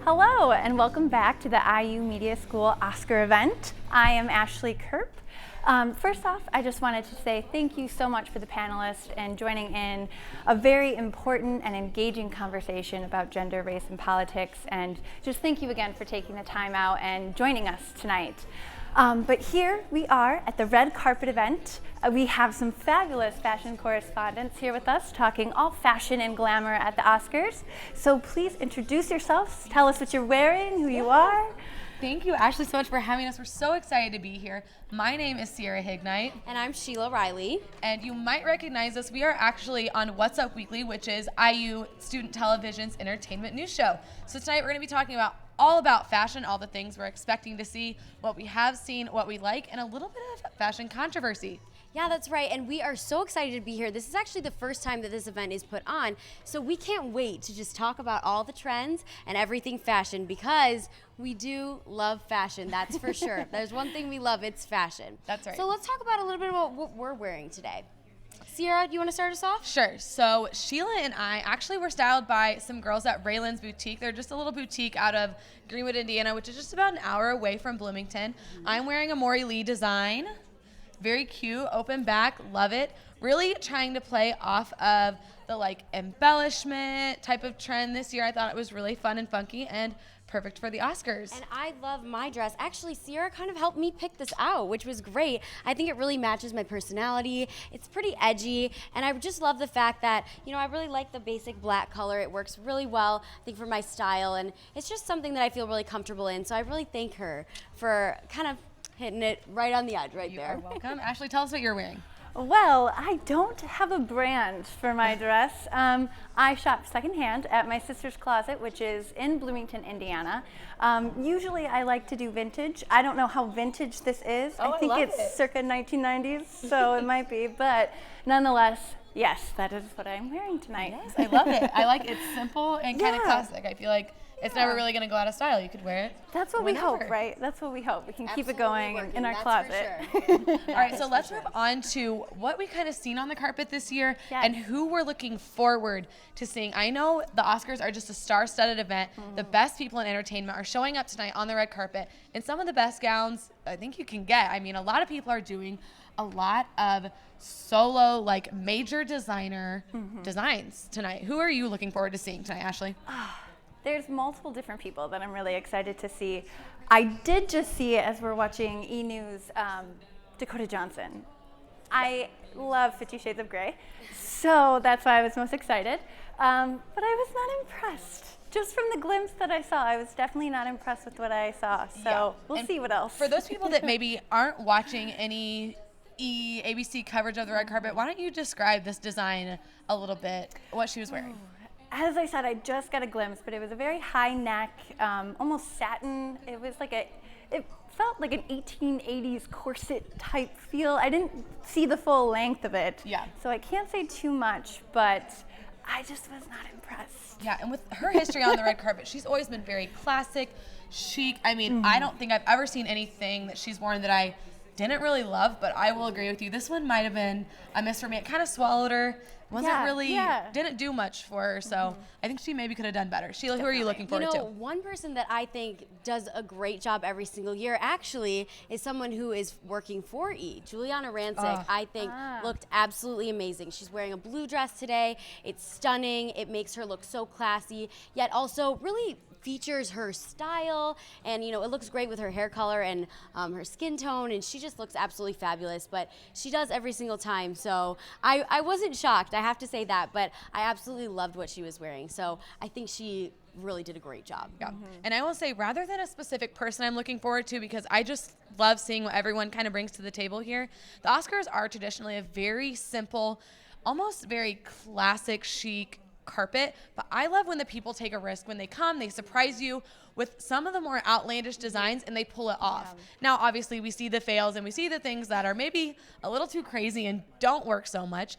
Hello and welcome back to the IU Media School Oscar event. I am Ashley Kerp. First off, I just wanted to say thank you so much for the panelists and joining in a very important and engaging conversation about gender, race, and politics. And just thank you again for taking the time out and joining us tonight. But here we are at the red carpet event. We have some fabulous fashion correspondents here with us talking all fashion and glamour at the Oscars. So please introduce yourselves, tell us what you're wearing, who you are. Thank you, Ashley, so much for having us. We're so excited to be here. My name is Sierra Hignite. And I'm Sheila Riley. And you might recognize us. We are actually on What's Up Weekly, which is IU Student Television's entertainment news show. So tonight we're going to be talking about all about fashion, all the things we're expecting to see, what we have seen, what we like, and a little bit of fashion controversy. Yeah, that's right. And we are so excited to be here. This is actually the first time that this event is put on. So we can't wait to just talk about all the trends and everything fashion because we do love fashion, that's for sure. There's one thing we love, it's fashion. That's right. So let's talk about a little bit about what we're wearing today. Sierra, do you want to start us off? Sure. So Sheila and I actually were styled by some girls at Raylan's Boutique. They're just a little boutique out of Greenwood, Indiana, which is just about an hour away from Bloomington. I'm wearing a Maury Lee design. Very cute, open back, love it. Really trying to play off of the like embellishment type of trend this year. I thought it was really fun and funky and perfect for the Oscars. And I love my dress. Actually, Sierra kind of helped me pick this out, which was great. I think it really matches my personality. It's pretty edgy, and I just love the fact that, you know, I really like the basic black color. It works really well, I think, for my style, and it's just something that I feel really comfortable in. So I really thank her for kind of hitting it right on the edge right there. You are welcome. Ashley, tell us what you're wearing. Well, I don't have a brand for my dress. I shop secondhand at my sister's closet, which is in Bloomington, Indiana. Usually I like to do vintage. I don't know how vintage this is. Oh, I think it's circa 1990s, so it might be. But nonetheless, yes, that is what I'm wearing tonight. Yes, I love it. I like it's simple and kind of Yeah. classic. I feel like it's never really going to go out of style. You could wear it. That's what whenever. we hope, right? That's what we hope. We can keep it Absolutely going working, in our that's closet. for sure. All right, so let's move on to what we kind of seen on the carpet this year Yes. and who we're looking forward to seeing. I know the Oscars are just a star-studded event. The best people in entertainment are showing up tonight on the red carpet in some of the best gowns I think you can get. I mean, a lot of people are doing a lot of solo, like major designer designs tonight. Who are you looking forward to seeing tonight, Ashley? There's multiple different people that I'm really excited to see. I did just see, as we're watching E! News, Dakota Johnson. I love 50 Shades of Grey, so that's why I was most excited. But I was not impressed. Just from the glimpse that I saw, I was definitely not impressed with what I saw. So Yeah. we'll And see what else. For those people that maybe aren't watching any ABC coverage of the red carpet, why don't you describe this design a little bit, what she was wearing? As I said, I just got a glimpse, but it was a very high neck, almost satin. It was like it felt like an 1880s corset type feel. I didn't see the full length of it. Yeah. So I can't say too much, but I just was not impressed. Yeah, and with her history on the red carpet, she's always been very classic, chic. I mean, I don't think I've ever seen anything that she's worn that I didn't really love, but I will agree with you. This one might have been a miss for me. It kind of swallowed her. Didn't do much for her, so I think she maybe could have done better. Sheila, who are you looking forward to? One person that I think does a great job every single year actually is someone who is working for E! Juliana Rancic, I think, looked absolutely amazing. She's wearing a blue dress today. It's stunning. It makes her look so classy, yet also really features her style, and it looks great with her hair color and her skin tone, and she just looks absolutely fabulous. But she does every single time, so I wasn't shocked, I have to say that, but I absolutely loved what she was wearing. So I think she really did a great job. Yeah. And I will say, rather than a specific person I'm looking forward to, because I just love seeing what everyone kind of brings to the table here, the Oscars are traditionally a very simple, almost very classic, chic carpet, but I love when the people take a risk. When they come, they surprise you with some of the more outlandish designs and they pull it off. Now, obviously, we see the fails and we see the things that are maybe a little too crazy and don't work so much.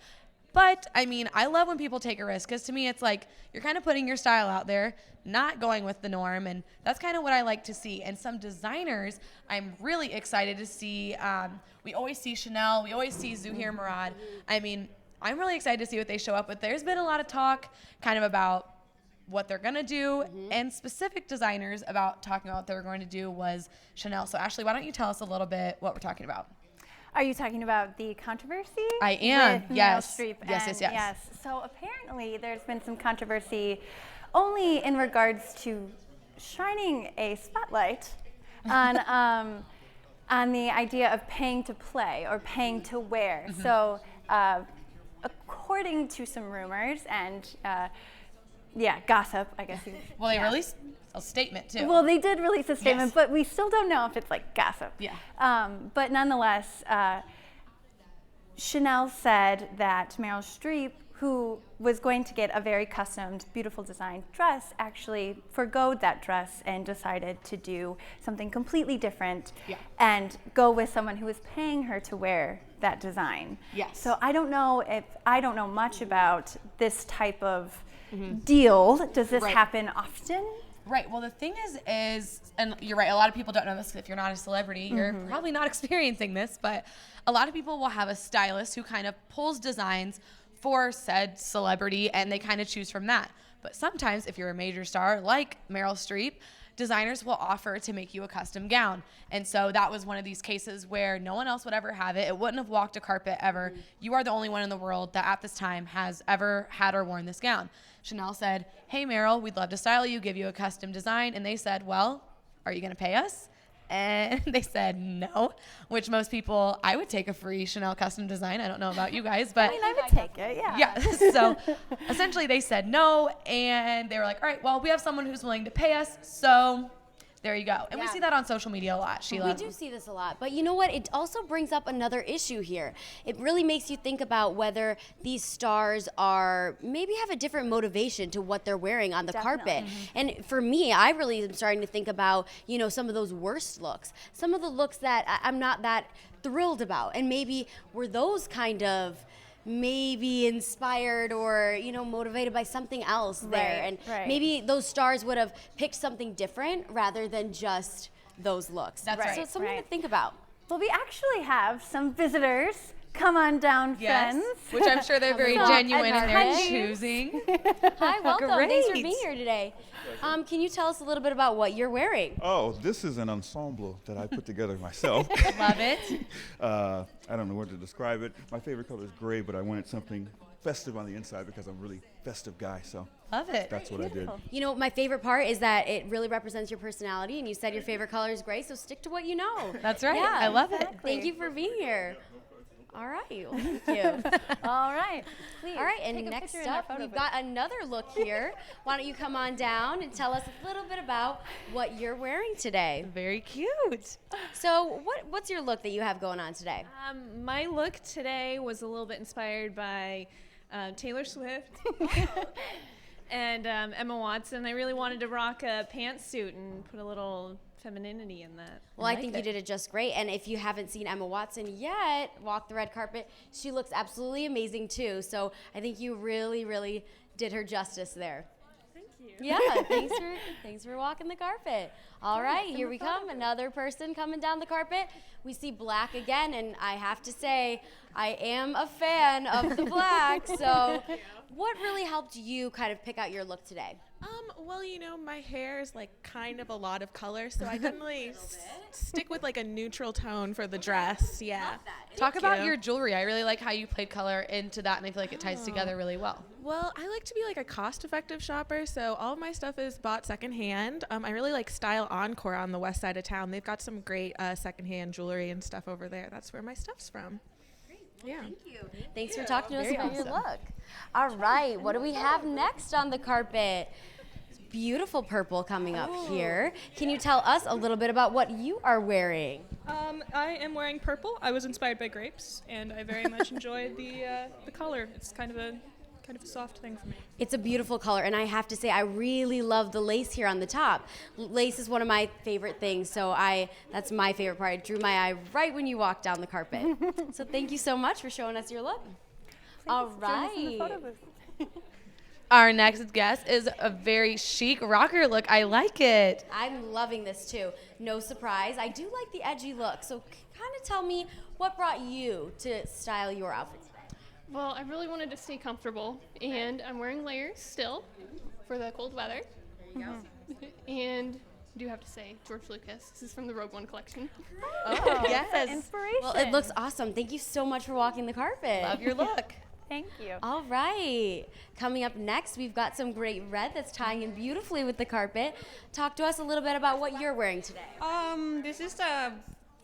But I mean, I love when people take a risk, because to me, it's like you're kind of putting your style out there, not going with the norm, and that's kind of what I like to see. And some designers, I'm really excited to see. We always see Chanel, we always see Zuhair Murad. I mean, I'm really excited to see what they show up with. There's been a lot of talk kind of about what they're going to do, and specific designers about talking about what they're going to do was Chanel. So Ashley, why don't you tell us a little bit what we're talking about? Are you talking about the controversy? I am, with Meryl yes. Streep Yes. Yes. So apparently there's been some controversy only in regards to shining a spotlight on the idea of paying to play or paying to wear. So according to some rumors and gossip, I guess. Well, they released a statement too. Well, they did release a statement, Yes. but we still don't know if it's like gossip. Yeah. But nonetheless, Chanel said that Meryl Streep, who was going to get a very customed, beautiful designed dress, actually forgoed that dress and decided to do something completely different and go with someone who was paying her to wear that design. Yes. So I don't know much about this type of deal. Does this happen often? Right. Well, the thing is, and you're right, a lot of people don't know this. If you're not a celebrity, you're probably not experiencing this, but a lot of people will have a stylist who kind of pulls designs for said celebrity, and they kind of choose from that. But sometimes, if you're a major star like Meryl Streep, designers will offer to make you a custom gown. And so that was one of these cases where no one else would ever have it. It wouldn't have walked a carpet ever. You are the only one in the world that at this time has ever had or worn this gown. Chanel said, hey, Meryl, we'd love to style you, give you a custom design. And they said, well, are you going to pay us? And they said no, which most people, I would take a free Chanel custom design. I don't know about you guys, but I would take it, yeah. yeah. So essentially they said no, and they were like, all right, well, we have someone who's willing to pay us, so there you go. And we see that on social media a lot, Sheila. We do see this a lot. But you know what? It also brings up another issue here. It really makes you think about whether these stars are maybe have a different motivation to what they're wearing on the carpet. And for me, I really am starting to think about, some of those worst looks. Some of the looks that I'm not that thrilled about. And maybe were those kind of maybe inspired or motivated by something else there, and maybe those stars would have picked something different rather than just those looks. That's right. So it's something to think about. Well, we actually have some visitors. Come on down, friends. Which I'm sure they're very genuine in their choosing. Hi, welcome. Thanks for Great. being here today. Can you tell us a little bit about what you're wearing? Oh, this is an ensemble that I put together myself. Love it. I don't know what to describe it. My favorite color is gray, but I wanted something festive on the inside because I'm a really festive guy, so Love it. that's what I did. My favorite part is that it really represents your personality, and you said your favorite color is gray, so stick to what you know. That's right. Yeah, I love it. Thank you for being here. All right, well, thank you. All right. Please. All right, take and a next picture in our up, photo we've booth. got another look here. Why don't you come on down and tell us a little bit about what you're wearing today? Very cute. So what's your look that you have going on today? My look today was a little bit inspired by Taylor Swift and Emma Watson. I really wanted to rock a pantsuit and put a little femininity in that. Well, I think you did it just great. And if you haven't seen Emma Watson yet walk the red carpet, she looks absolutely amazing too. So I think you really, really did her justice there. Thank you. Yeah, thanks for walking the carpet. All right, here we come. Another person coming down the carpet. We see black again, and I have to say, I am a fan of the black. So what really helped you kind of pick out your look today? Well, my hair is like kind of a lot of color, so I couldn't really stick with like a neutral tone for the dress. Yeah. Talk about your jewelry. I really like how you played color into that, and I feel like it ties together really well. Well, I like to be like a cost-effective shopper, so all of my stuff is bought secondhand. I really like Style Encore on the west side of town. They've got some great secondhand jewelry and stuff over there. That's where my stuff's from. Yeah. Thank you. Thanks for talking to us about your look. All right, what do we have next on the carpet? Beautiful purple coming up here. Can you tell us a little bit about what you are wearing? I am wearing purple. I was inspired by grapes, and I very much enjoyed the color. It's kind of a soft thing for me. It's a beautiful color, and I have to say I really love the lace here on the top. Lace is one of my favorite things, so that's my favorite part. It drew my eye right when you walked down the carpet. So thank you so much for showing us your look. All right. Our next guest is a very chic rocker look. I like it. I'm loving this too. No surprise. I do like the edgy look. So kind of tell me what brought you to style your outfit today. Well, I really wanted to stay comfortable, and I'm wearing layers still for the cold weather. There you go. And I do have to say, George Lucas. This is from the Rogue One collection. Oh, Yes. inspiration. Well, it looks awesome. Thank you so much for walking the carpet. Love your look. Thank you. All right. Coming up next, we've got some great red that's tying in beautifully with the carpet. Talk to us a little bit about what you're wearing today. This is a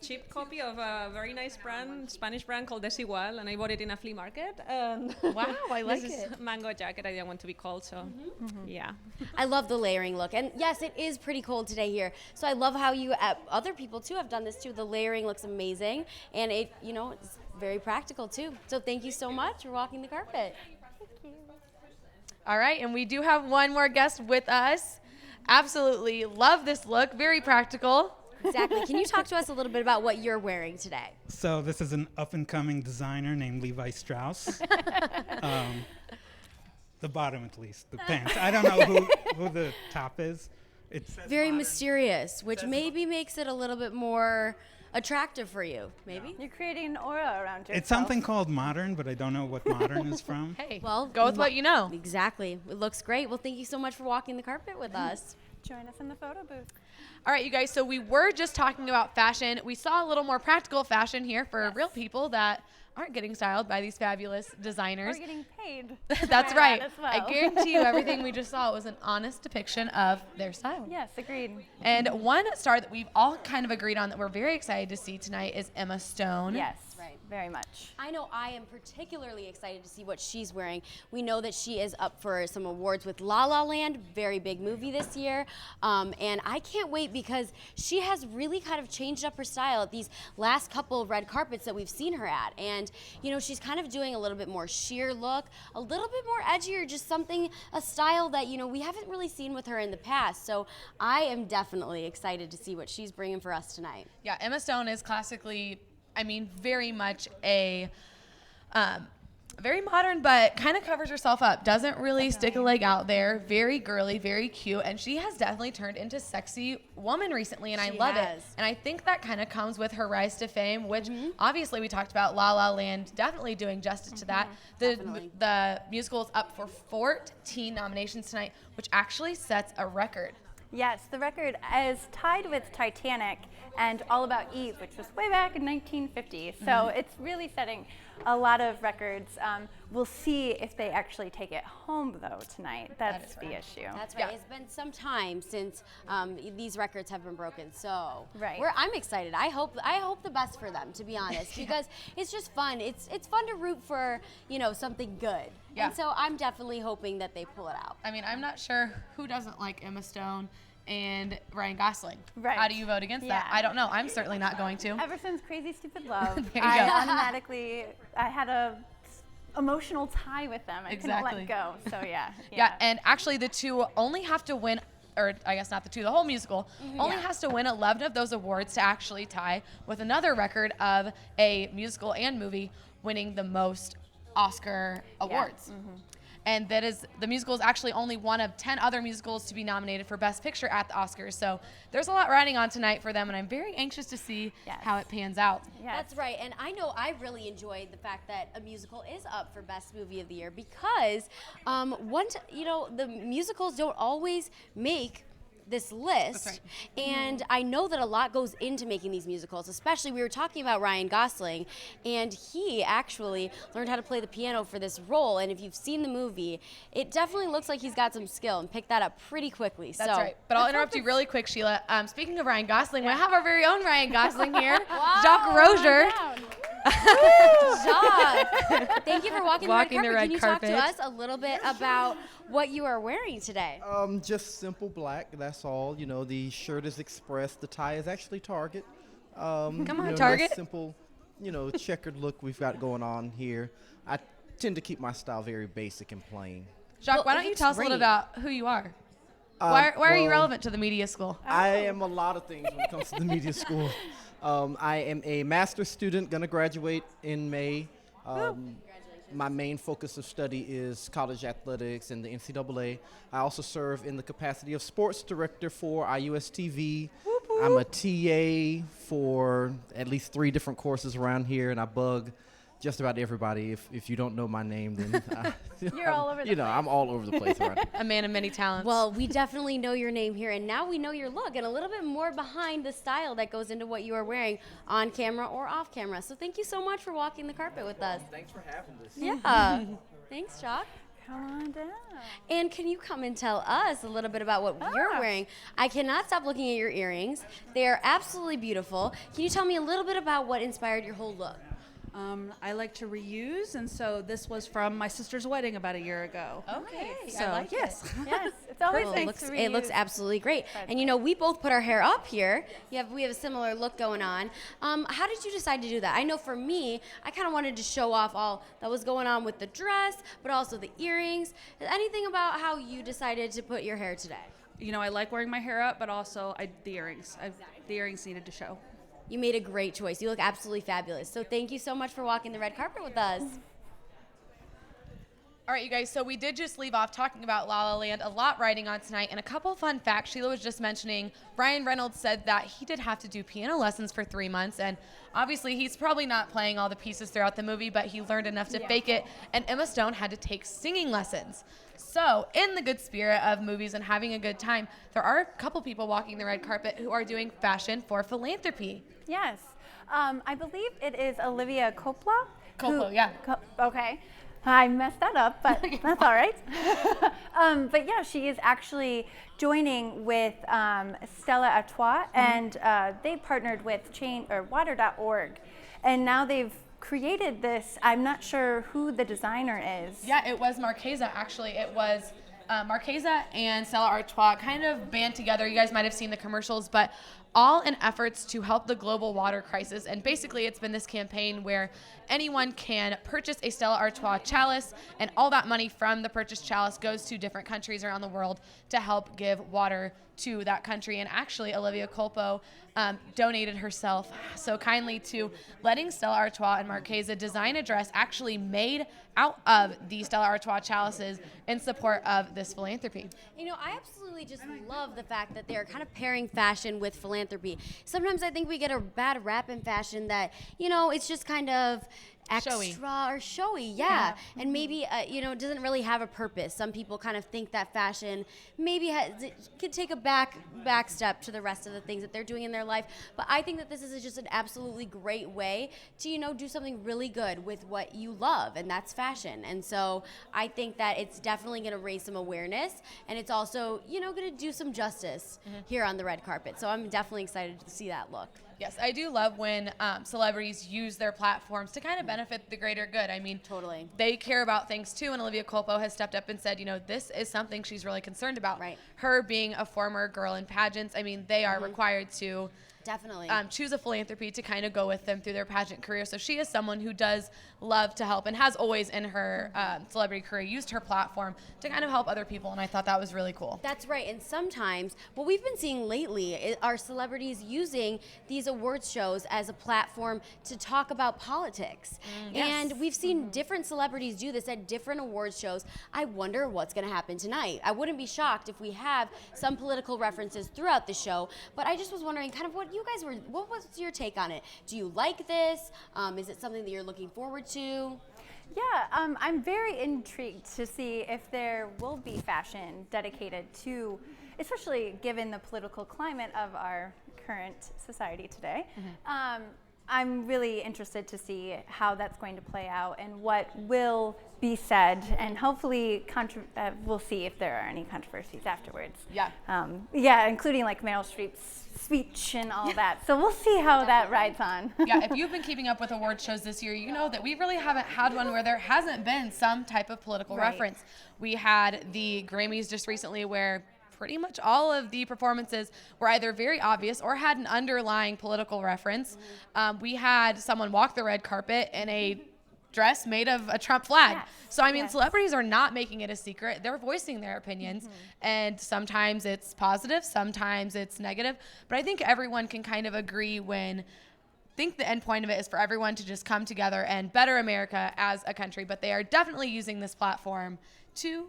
cheap copy of a very nice brand, Spanish brand called Desigual, and I bought it in a flea market. And Wow, I like this it. is mango jacket. I didn't want to be cold, so yeah. I love the layering look. And yes, it is pretty cold today here. So I love how you, other people too, have done this too. The layering looks amazing. And it, it's very practical too. So thank you so much for walking the carpet. All right, and we do have one more guest with us. Absolutely love this look. Very practical. Exactly. Can you talk to us a little bit about what you're wearing today? So this is an up-and-coming designer named Levi Strauss. The bottom, at least, the pants. I don't know who the top is. It says Very modern. mysterious, which maybe makes it a little bit more attractive for you, maybe? You're creating an aura around yourself. It's something called modern, but I don't know what modern is from. Hey, Well, go with what you know. Exactly. It looks great. Well, thank you so much for walking the carpet with us. Join us in the photo booth. All right, you guys, so we were just talking about fashion. We saw a little more practical fashion here for real people that aren't getting styled by these fabulous designers. We're getting paid. That's for right. that as well. I guarantee you everything we just saw was an honest depiction of their style. Yes, agreed. And one star that we've all kind of agreed on that we're very excited to see tonight is Emma Stone. Yes, Right. very much. I know I am particularly excited to see what she's wearing. We know that she is up for some awards with La La Land, very big movie this year. And I can't wait because she has really kind of changed up her style at these last couple of red carpets that we've seen her at. And, she's kind of doing a little bit more sheer look, a little bit more edgier, just a style that, we haven't really seen with her in the past. So I am definitely excited to see what she's bringing for us tonight. Yeah, Emma Stone is classically, very much a very modern, but kind of covers herself up. Doesn't really stick a leg out there. Very girly, very cute. And she has definitely turned into sexy woman recently, and I love it. And I think that kind of comes with her rise to fame, which obviously we talked about La La Land definitely doing justice to that. The musical is up for 14 nominations tonight, which actually sets a record. Yes, the record is tied with Titanic and All About Eve, which was way back in 1950. So it's really setting a lot of records. We'll see if they actually take it home, though, tonight. That's the issue. That's right. It's been some time since these records have been broken, so Right. I'm excited. I hope the best for them, to be honest, because it's just fun. It's fun to root for something good. Yeah. And so I'm definitely hoping that they pull it out. I'm not sure who doesn't like Emma Stone and Ryan Gosling. Right. How do you vote against that? Yeah. I don't know. I'm certainly not going to. Ever since Crazy Stupid Love, There you I go. automatically, I had a emotional tie with them. I Exactly. couldn't let go. So yeah. Yeah, and actually the two only have to win, or I guess not the two, the whole musical only has to win 11 of those awards to actually tie with another record of a musical and movie winning the most Oscar awards. And that is, the musical is actually only one of 10 other musicals to be nominated for Best Picture at the Oscars. So there's a lot riding on tonight for them, and I'm very anxious to see how it pans out. Yes. That's right, and I know I really enjoyed the fact that a musical is up for Best Movie of the Year because the musicals don't always make this list. That's And I know that a lot goes into making these musicals, especially we were talking about Ryan Gosling, and he actually learned how to play the piano for this role. And if you've seen the movie, it definitely looks like he's got some skill and picked that up pretty quickly. That's right. But I'll interrupt you really quick, Sheila. Speaking of Ryan Gosling, we have our very own Ryan Gosling here, Jacques Roger. Jacques, thank you for walking the red carpet. the red Can you talk to carpet. us a little bit about what you are wearing today? Just simple black, that's all. The shirt is Express, the tie is actually Target. Come on, nice Target. simple, checkered look we've got going on here. I tend to keep my style very basic and plain. Jacques, Well, why it don't you looks tell us a little great. about who you are? Why are you well, relevant to the media school? I am a lot of things when it comes to the media school. I am a master's student, going to graduate in May. My main focus of study is college athletics and the NCAA. I also serve in the capacity of sports director for IUS TV. I'm a TA for at least 3 different courses around here, and I bug just about everybody. If you don't know my name, then You're all over the you know, place. I'm all over the place around. A man of many talents. Well, we definitely know your name here, and now we know your look and a little bit more behind the style that goes into what you are wearing on camera or off camera. So thank you so much for walking the carpet with us. Thanks for having this. Yeah. Thanks, Jock. Come on down. And can you come and tell us a little bit about what you're wearing? I cannot stop looking at your earrings. They are absolutely beautiful. Can you tell me a little bit about what inspired your whole look? I like to reuse, and so this was from my sister's wedding about a year ago. Okay, So, I like yes. Yes, it's always Well, nice to reuse. it looks absolutely great. And you know, we both put our hair up here. We have a similar look going on. How did you decide to do that? I know for me, I kind of wanted to show off all that was going on with the dress, but also the earrings. Anything about how you decided to put your hair today? You know, I like wearing my hair up, but also the earrings. The earrings needed to show. You made a great choice. You look absolutely fabulous. So thank you so much for walking the red carpet with us. All right, you guys, so we did just leave off talking about La La Land, a lot riding on tonight, and a couple fun facts. Sheila was just mentioning, Ryan Reynolds said that he did have to do piano lessons for 3 months, and obviously he's probably not playing all the pieces throughout the movie, but he learned enough to fake it, and Emma Stone had to take singing lessons. So, in the good spirit of movies and having a good time, there are a couple people walking the red carpet who are doing fashion for philanthropy. Yes. I believe it is Olivia Coppola. Coppola, yeah. Okay. I messed that up, but that's all right. But yeah, she is actually joining with Stella Artois, and they partnered with Water.org. And now they've created this. I'm not sure who the designer is. Yeah, it was Marchesa, actually. It was Marchesa and Stella Artois kind of band together. You guys might have seen the commercials, but all in efforts to help the global water crisis. And basically, it's been this campaign where anyone can purchase a Stella Artois chalice, and all that money from the purchased chalice goes to different countries around the world to help give water to that country. And actually, Olivia Colpo donated herself so kindly to letting Stella Artois and Marchesa design a dress actually made out of the Stella Artois chalices in support of this philanthropy. You know, I absolutely just love the fact that they're kind of pairing fashion with philanthropy. Sometimes I think we get a bad rap in fashion that, you know, it's just kind of extra or showy, yeah. And maybe, you know, it doesn't really have a purpose. Some people kind of think that fashion maybe could take a back step to the rest of the things that they're doing in their life. But I think that this is just an absolutely great way to, you know, do something really good with what you love, and that's fashion. And so I think that it's definitely going to raise some awareness, and it's also, you know, going to do some justice here on the red carpet. So I'm definitely excited to see that look. Yes, I do love when celebrities use their platforms to kind of benefit the greater good. I mean, totally. They care about things too, and Olivia Colpo has stepped up and said, you know, this is something she's really concerned about. Right. Her being a former girl in pageants, I mean, they are required to definitely choose a philanthropy to kind of go with them through their pageant career. So she is someone who does love to help and has always in her celebrity career used her platform to kind of help other people, and I thought that was really cool. That's right. And sometimes what we've been seeing lately are celebrities using these awards shows as a platform to talk about politics. And we've seen different celebrities do this at different awards shows. I wonder what's going to happen tonight. I wouldn't be shocked if we have some political references throughout the show, but I just was wondering kind of what was your take on it? Do you like this? Is it something that you're looking forward to? Yeah, I'm very intrigued to see if there will be fashion dedicated to, especially given the political climate of our current society today. I'm really interested to see how that's going to play out and what will be said, and hopefully we'll see if there are any controversies afterwards. Yeah, including like Meryl Streep's speech and all that. So we'll see how that rides on. Yeah, if you've been keeping up with award shows this year, you know that we really haven't had one where there hasn't been some type of political reference. We had the Grammys just recently where pretty much all of the performances were either very obvious or had an underlying political reference. We had someone walk the red carpet in a dress made of a Trump flag. So, I mean, celebrities are not making it a secret. They're voicing their opinions. And sometimes it's positive, sometimes it's negative. But I think everyone can kind of agree I think the end point of it is for everyone to just come together and better America as a country. But they are definitely using this platform to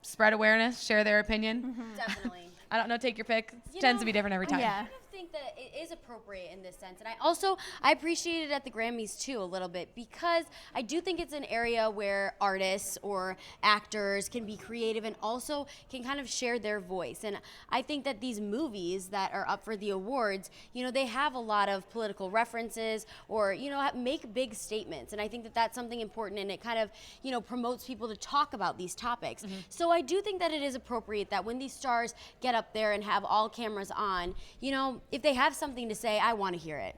spread awareness, share their opinion. Definitely. I don't know, take your pick. It tends to be different every time. I kind of think that it is appropriate in this sense. And I appreciate it at the Grammys too a little bit, because I do think it's an area where artists or actors can be creative and also can kind of share their voice. And I think that these movies that are up for the awards, you know, they have a lot of political references or, you know, make big statements. And I think that that's something important, and it kind of, you know, promotes people to talk about these topics. So I do think that it is appropriate that when these stars get up there and have all cameras on, you know, if they have something to say, I want to hear it.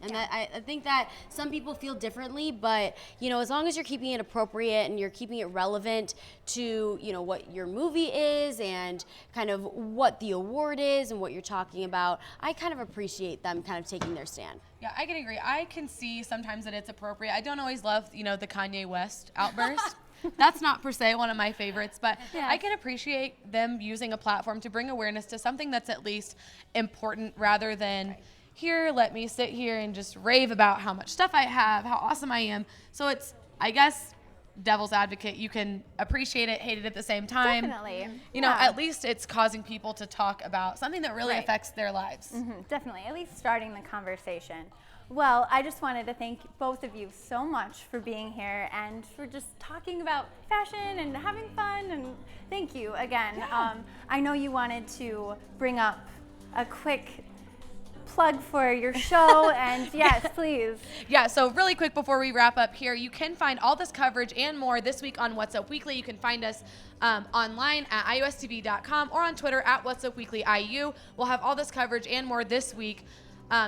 And that, I think that some people feel differently, but, you know, as long as you're keeping it appropriate and you're keeping it relevant to, you know, what your movie is and kind of what the award is and what you're talking about, I kind of appreciate them kind of taking their stand. Yeah, I can agree. I can see sometimes that it's appropriate. I don't always love, you know, the Kanye West outburst. That's not per se one of my favorites, but I can appreciate them using a platform to bring awareness to something that's at least important, rather than here, let me sit here and just rave about how much stuff I have, how awesome I am. So it's, I guess, devil's advocate. You can appreciate it, hate it at the same time. Definitely. You know, at least it's causing people to talk about something that really affects their lives. Definitely, at least starting the conversation. Well, I just wanted to thank both of you so much for being here and for just talking about fashion and having fun, and thank you again. I know you wanted to bring up a quick plug for your show, and yes, please. Yeah, so really quick before we wrap up here, you can find all this coverage and more this week on What's Up Weekly. You can find us online at iustv.com or on Twitter at What's Up Weekly IU. We'll have all this coverage and more this week.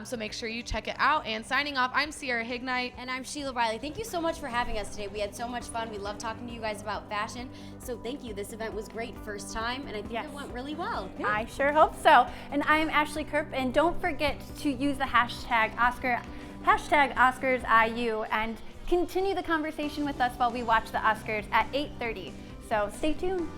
So make sure you check it out. And signing off, I'm Sierra Hignite. And I'm Sheila Riley. Thank you so much for having us today. We had so much fun. We love talking to you guys about fashion. So thank you. This event was great first time, and I think it went really well. I sure hope so. And I'm Ashley Kerp, and don't forget to use the hashtag OscarsIU, and continue the conversation with us while we watch the Oscars at 8:30. So stay tuned.